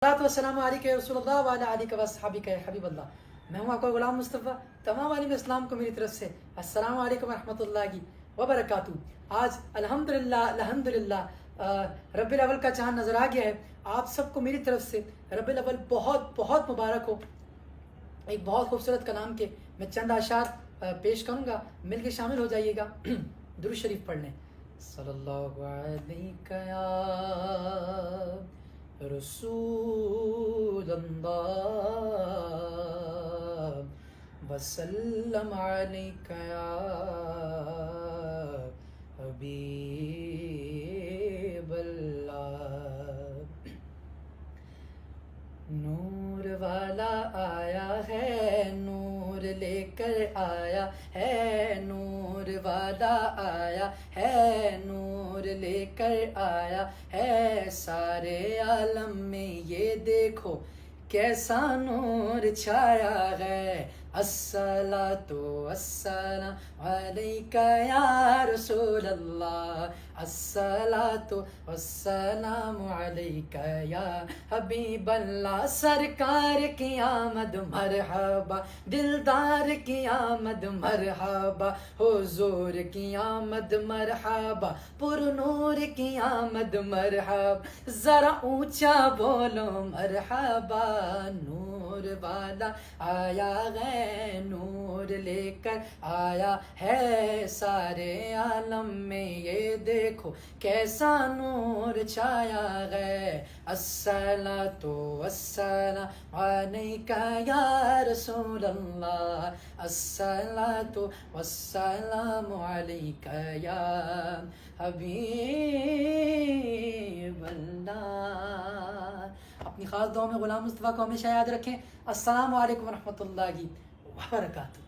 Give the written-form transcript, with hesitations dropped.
السلام علیکم رسول اللہ وعلی علیکم وصحابک حبیب اللہ. میں ہوں آپ کا غلام مصطفیٰ. تمام عالم اسلام کو میری طرف سے السلام علیکم ورحمۃ اللہ وبرکاتہ. آج الحمدللہ ربیع الاول کا چاند نظر آ گیا ہے. آپ سب کو میری طرف سے ربیع الاول بہت بہت مبارک ہو. ایک بہت خوبصورت کلام کے میں چند اشعار پیش کروں گا, مل کے شامل ہو جائیے گا. درود شریف پڑھ لیں. صلی اللہ علیہ رسول اللہ وسلم علیک یا حبیب اللہ. نور والا آیا ہے, نور لے کر آیا ہے, نور والا آیا ہے, نور لے کر آیا ہے. سارے عالم میں یہ دیکھو کیسا نور چھایا ہے. الصلاۃ والسلام علیک یا رسول اللہ, الصلاۃ والسلام علیک یا حبیب اللہ. سرکار کی آمد مرحبا, دلدار کی آمد مرحبا, حضور کی آمد مرحبا, پر نور کی آمد مرحبا. ذرا اونچا بولو مرحبا. نور والا آیا ہے, نور لے کر آیا ہے. سارے عالم میں یہ دیکھو کیسا نور چھایا ہے. الصلاۃ والسلام علیک یا رسول اللہ, الصلاۃ والسلام علیک یا حبیب اللہ. اپنی خاص دعا میں غلام مصطفیٰ کو ہمیشہ یاد رکھیں. السلام علیکم ورحمۃ اللہ وبرکاتہ.